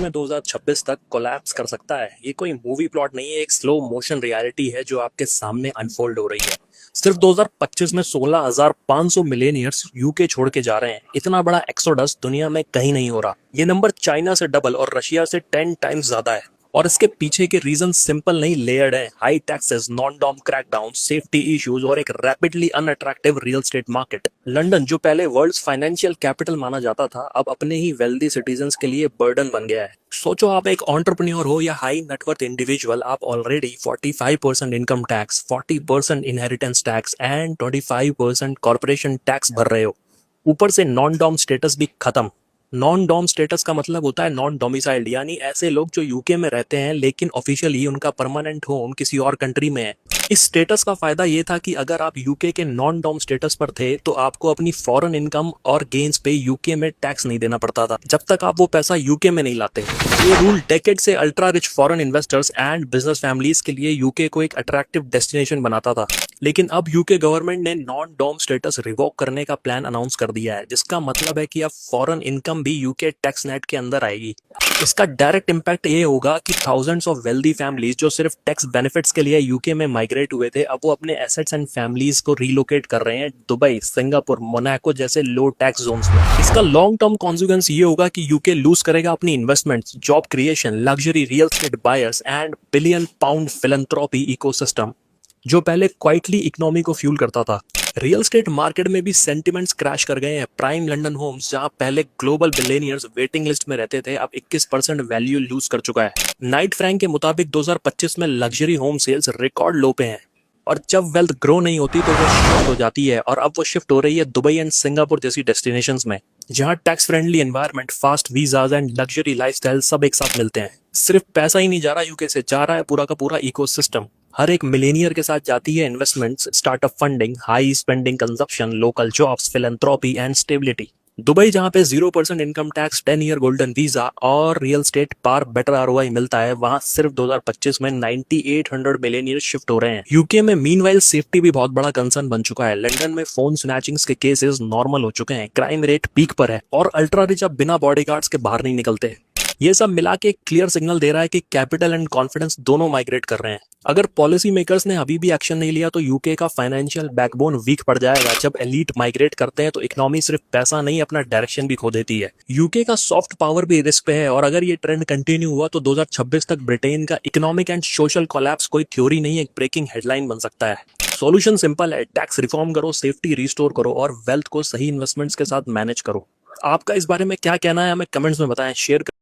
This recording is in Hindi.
में 2026 तक कोलैप्स कर सकता है। ये कोई मूवी प्लॉट नहीं है, एक स्लो मोशन रियलिटी है जो आपके सामने अनफोल्ड हो रही है। सिर्फ 2025 में 16,500 मिलेनियर्स यूके छोड़ के जा रहे हैं। इतना बड़ा एक्सोडस दुनिया में कहीं नहीं हो रहा। ये नंबर चाइना से डबल और रशिया से 10 टाइम्स ज्यादा है। और इसके पीछे के रीजन सिंपल नहीं, लेयर्ड है। High taxes, non dom crackdown, safety issues और एक rapidly unattractive real estate market. London, जो पहले वर्ल्ड्स फाइनेंशियल कैपिटल माना जाता था, अब अपने ही वेल्दी सिटीजन्स के लिए बर्डन बन गया है। सोचो, आप एक एंटरप्रेन्योर हो या हाई नेटवर्थ इंडिविजुअल, आप already 45% income tax, 40% inheritance tax and 25% corporation tax भर रहे हो। ऊपर से नॉन डॉम स्टेटस भी खत्म। नॉन डॉम स्टेटस का मतलब होता है नॉन डोमिसाइल्ड, यानी ऐसे लोग जो यूके में रहते हैं लेकिन ऑफिशियली उनका परमानेंट होम किसी और कंट्री में है। इस स्टेटस का फायदा ये था कि अगर आप यूके के नॉन डॉम स्टेटस पर थे तो आपको अपनी फॉरेन इनकम और गेन्स पे यूके में टैक्स नहीं देना पड़ता था, जब तक आप वो पैसा यूके में नहीं लाते। ये रूल डेकेड से ultra rich foreign investors and business families के लिए यूके को एक अट्रैक्टिव डेस्टिनेशन बनाता था। लेकिन अब यूके गवर्नमेंट ने नॉन डॉम स्टेटस रिवोक करने का प्लान अनाउंस कर दिया है, जिसका मतलब है कि अब फॉरेन इनकम भी यूके टैक्स नेट के अंदर आएगी। इसका डायरेक्ट इम्पैक्ट ये होगा कि थाउजेंड्स ऑफ वेल्दी फैमिलीज जो सिर्फ टैक्स बेनिफिट्स के लिए यूके में माइग्रेट हुए थे, अब वो अपने एसेट्स एंड फैमिलीज को रीलोकेट कर रहे हैं दुबई, सिंगापुर, मोनाको जैसे लो टैक्स जोन्स में। इसका लॉन्ग टर्म कॉन्सिक्वेंस ये होगा कि यूके लूज करेगा अपनी investments, job creation, luxury real estate buyers and billion pound philanthropy ecosystem, जो पहले क्वाइटली इकोनॉमी को फ्यूल करता था। रियल एस्टेट मार्केट में भी सेंटिमेंट्स क्रैश कर गए हैं। प्राइम लंदन होम्स, जहां पहले ग्लोबल बिलियनियर्स वेटिंग लिस्ट में रहते थे, अब 21% वैल्यू लूज कर चुका है। नाइट फ्रैंक के मुताबिक 2025 में luxury home sales record low पे हैं। और जब वेल्थ ग्रो नहीं होती तो वो शिफ्ट हो जाती है, और अब वो शिफ्ट हो रही है दुबई एंड सिंगापुर जैसी डेस्टिनेशंस में, जहां tax friendly environment, fast visas and luxury lifestyle सब एक साथ मिलते हैं। सिर्फ पैसा ही नहीं जा रहा यूके से, जा रहा है पूरा का पूरा इकोसिस्टम। हर एक मिलेनियर के साथ जाती है investments, startup funding, high spending consumption, local jobs, philanthropy and stability. Dubai, जहां पे 0% income tax, 10 year golden visa और रियल स्टेट पार बेटर आरओआई मिलता है, वहां सिर्फ 2025 में 9800 मिलेनियर शिफ्ट हो रहे हैं। यूके में मीनवाइल सेफ्टी भी बहुत बड़ा कंसर्न बन चुका है। लंदन में फोन स्नैचिंग्स के केसेस नॉर्मल हो चुके हैं, क्राइम रेट पीक पर है और अल्ट्रा रिच अब बिना बॉडीगार्ड्स के बाहर नहीं निकलते। ये सब मिला के एक क्लियर सिग्नल दे रहा है कि कैपिटल एंड कॉन्फिडेंस दोनों माइग्रेट कर रहे हैं। अगर पॉलिसी मेकर्स ने अभी भी एक्शन नहीं लिया तो यूके का फाइनेंशियल बैकबोन वीक पड़ जाएगा। जब एलीट माइग्रेट करते हैं तो इकोनॉमी सिर्फ पैसा नहीं, अपना डायरेक्शन भी खो देती है। यूके का सॉफ्ट पावर भी रिस्क पे है, और अगर ये ट्रेंड कंटिन्यू हुआ तो 2026 तक ब्रिटेन का इकोनॉमिक एंड सोशल कोलैप्स कोई थ्योरी नहीं, एक ब्रेकिंग हेडलाइन बन सकता है। सॉल्यूशन सिंपल है, टैक्स रिफॉर्म करो, सेफ्टी रिस्टोर करो और वेल्थ को सही इन्वेस्टमेंट्स के साथ मैनेज करो। आपका इस बारे में क्या कहना है, हमें कमेंट्स में बताएं, शेयर